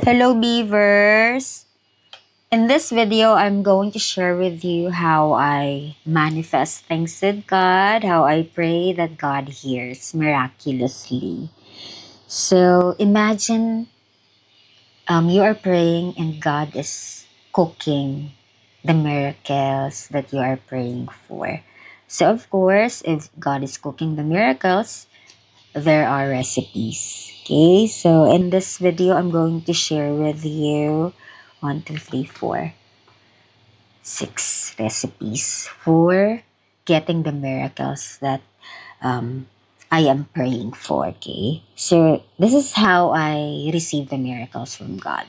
Hello, Beavers! In this video, I'm going to share with you how I manifest things with God, how I pray that God hears miraculously. So imagine you are praying and God is cooking the miracles that you are praying for. So, of course, if God is cooking the miracles, there are recipes. Okay, so in this video, I'm going to share with you 6 recipes for getting the miracles that um, I am praying for. Okay, so this is how I receive the miracles from God,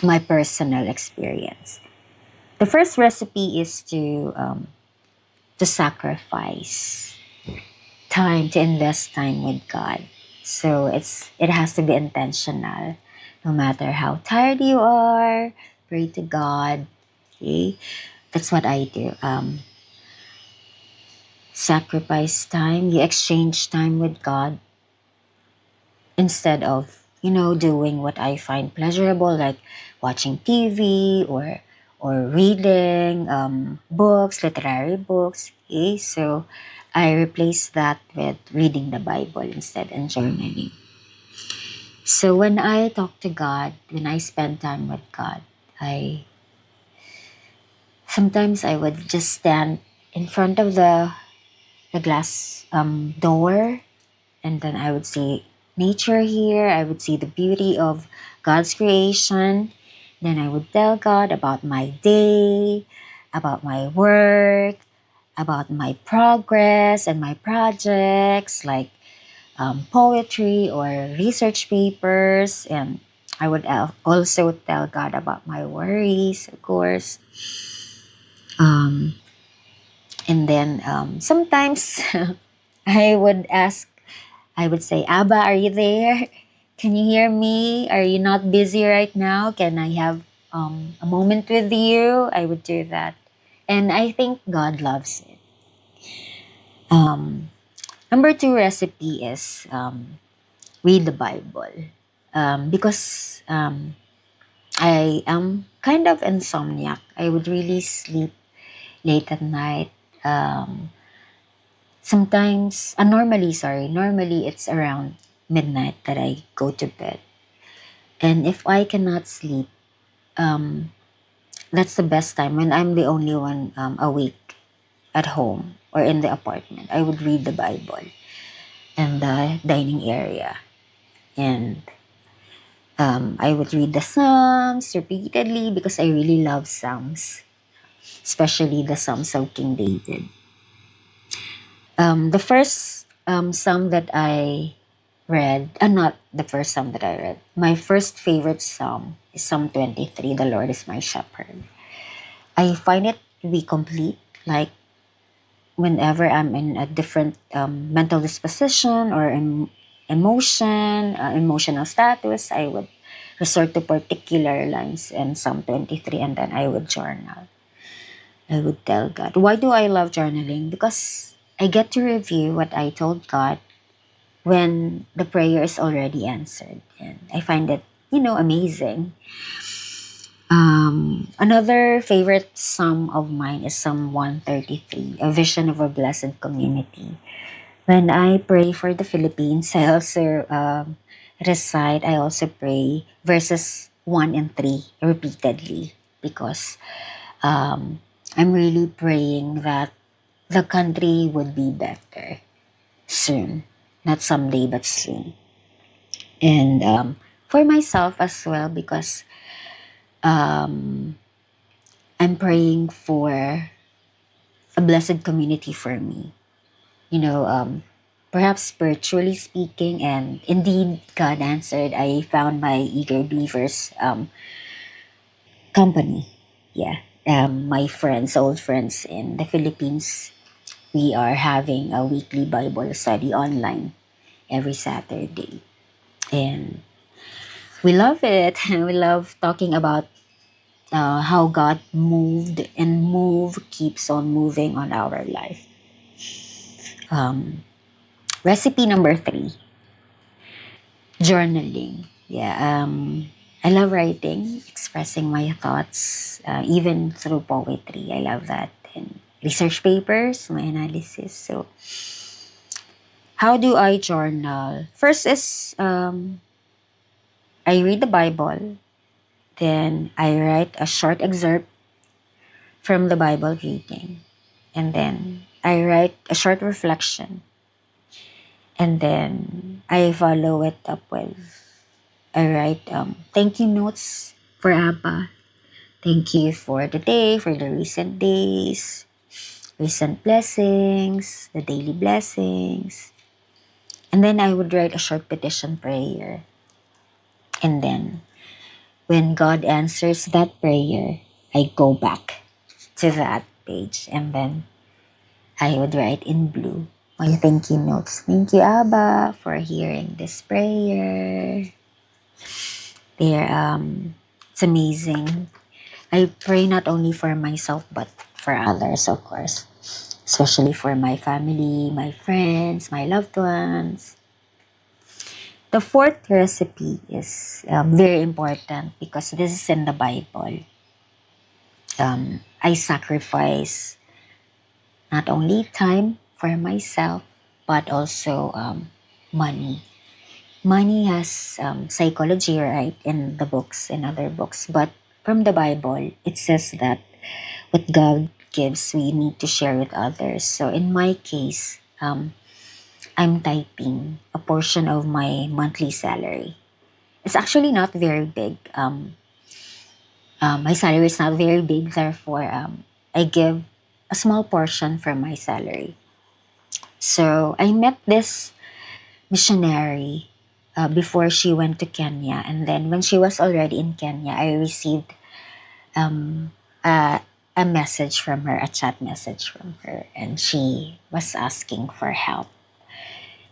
my personal experience. The first recipe is to sacrifice time, to invest time with God. So it has to be intentional. No matter how tired you are, pray to God. Okay? That's what I do. Sacrifice time. You exchange time with God instead of, doing what I find pleasurable, like watching TV or reading books, literary books. Okay? So I replace that with reading the Bible instead and journaling. So when I talk to God, when I spend time with God, I sometimes I would just stand in front of the glass door, and then I would see nature here. I would see the beauty of God's creation. Then I would tell God about my day, about my work, about my progress and my projects, like poetry or research papers. And I would also tell God about my worries, of course. Um, and then sometimes I would say, Abba, are you there? Can you hear me? Are you not busy right now? Can I have a moment with you? I would do that. And I think God loves it. Um, Number two recipe is read the Bible. Because I am kind of insomniac. I would really sleep late at night. Um, normally it's around midnight that I go to bed. And if I cannot sleep, um, that's the best time when I'm the only one awake at home or in the apartment. I would read the Bible in the dining area. And I would read the Psalms repeatedly because I really love Psalms, especially the Psalms of King David. The first Psalm that I read, not the first Psalm that I read, my first favorite Psalm is Psalm 23, The Lord is my shepherd. I find it to be complete, like whenever I'm in a different mental disposition or emotional status, I would resort to particular lines in Psalm 23 and then I would journal. I would tell God. Why do I love journaling? Because I get to review what I told God when the prayer is already answered. And I find it, amazing. Another favorite psalm of mine is Psalm 133, A Vision of a Blessed Community. When I pray for the Philippines, I also pray verses 1 and 3 repeatedly because um, I'm really praying that the country would be better soon. Not someday, but soon. And for myself as well, because um, I'm praying for a blessed community for me. You know, perhaps spiritually speaking, and indeed, God answered. I found my Eager Beavers company. Yeah. My friends, old friends in the Philippines, we are having a weekly Bible study online every Saturday. And we love it. We love talking about how God moved and keeps on moving on our life. Um, Recipe number 3, journaling. Yeah. I love writing, expressing my thoughts, even through poetry. I love that. And research papers, my analysis. So, how do I journal? First is I read the Bible, then I write a short excerpt from the Bible reading, and then I write a short reflection, and then I follow it up with I write thank you notes for Abba. Thank you for the day, for the recent days, recent blessings, the daily blessings. And then I would write a short petition prayer. And then when God answers that prayer, I go back to that page and then I would write in blue my thank you notes. Thank you, Abba, for hearing this prayer. There, it's amazing. I pray not only for myself but for others, of course, especially for my family, my friends, my loved ones. The fourth recipe is very important because this is in the Bible. I sacrifice not only time for myself but also money. Money has psychology, right, in the books, in other books, but from the Bible, it says that what God gives, we need to share with others. So in my case, I'm typing a portion of my monthly salary. It's actually not very big. My salary is not very big, therefore, I give a small portion from my salary. So I met this missionary before she went to Kenya, and then when she was already in Kenya, I received um, a, a message from her, a chat message from her, and she was asking for help.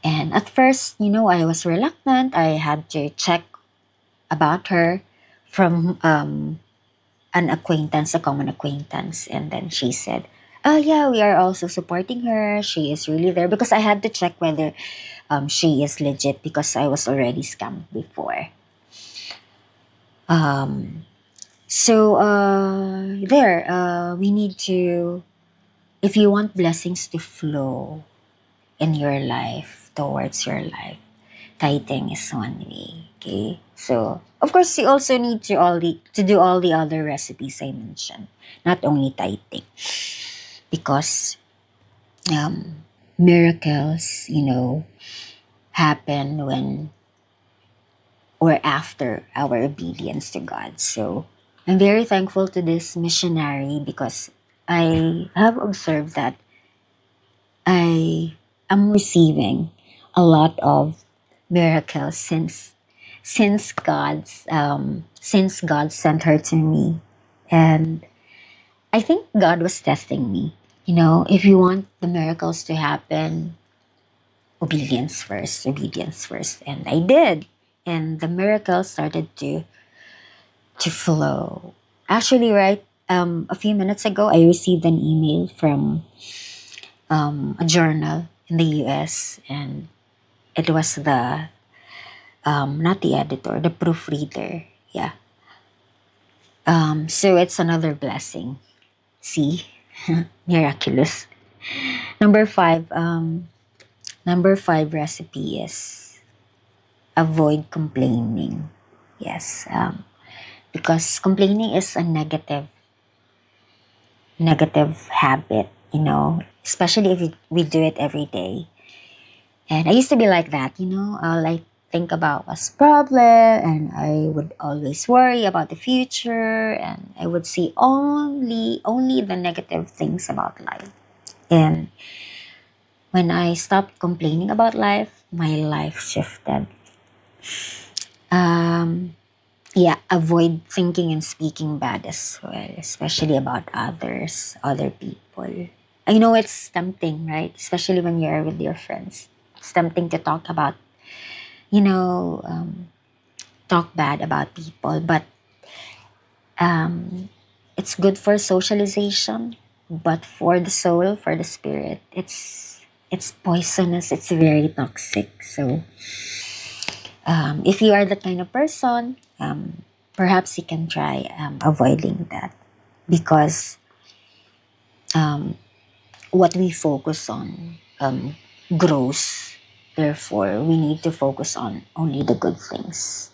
And at first, I was reluctant. I had to check about her from an acquaintance, a common acquaintance. And then she said, oh, yeah, we are also supporting her. She is really there because I had to check whether she is legit because I was already scammed before. Um, we need to, if you want blessings to flow in your life, towards your life, tithing is one way. Okay, so of course you also need to do all the other recipes I mentioned, not only tithing, because miracles, happen when or after our obedience to God. So I'm very thankful to this missionary because I have observed that I am receiving a lot of miracles since God sent her to me. And I think God was testing me. If you want the miracles to happen, obedience first. And I did. And the miracles started to flow. Actually, right, a few minutes ago, I received an email from a journal in the US, and it was the not the editor, the proofreader. Yeah. So it's another blessing. See, miraculous. Number five. Number five recipe is avoid complaining. Yes. Because complaining is a negative habit. Especially if we do it every day. And I used to be like that. I'll like think about what's problem, and I would always worry about the future, and I would see only the negative things about life. And when I stopped complaining about life, my life shifted. Um, yeah, avoid thinking and speaking bad as well, especially about others, other people. I know it's tempting, right? Especially when you're with your friends. It's tempting to talk about, you know, um, talk bad about people, but um, it's good for socialization. But for the soul, for the spirit, it's poisonous. It's very toxic. So if you are that kind of person, perhaps you can try avoiding that, because um, what we focus on grows. Therefore, we need to focus on only the good things.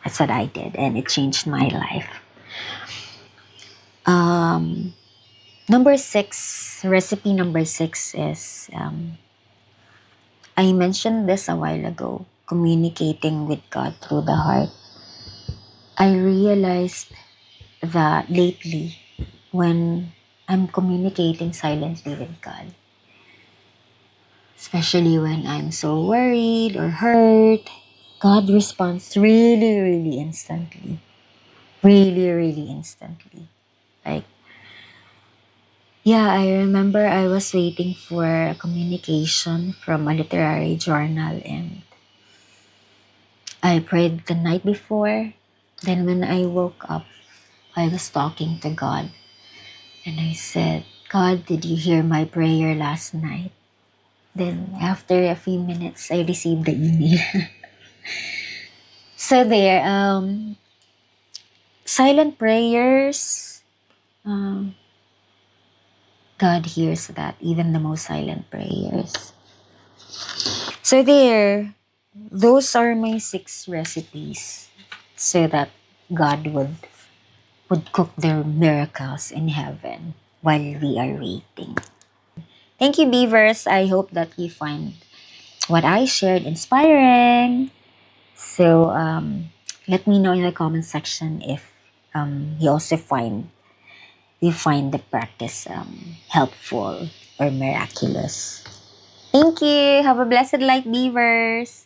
That's what I did, and it changed my life. Um, Number six, recipe number six is I mentioned this a while ago, communicating with God through the heart. I realized that lately, when I'm communicating silently with God, especially when I'm so worried or hurt, God responds really, really instantly. Really, really instantly. Like, yeah, I remember I was waiting for a communication from a literary journal, and I prayed the night before. Then when I woke up, I was talking to God, and I said, God, did you hear my prayer last night? Then after a few minutes, I received the email. So there, silent prayers, um, God hears that, even the most silent prayers. So there, those are my 6 recipes, so that God would cook their miracles in heaven while we are waiting. Thank you, Beavers. I hope that you find what I shared inspiring. So let me know in the comment section if you find the practice helpful or miraculous. Thank you. Have a blessed life, Beavers.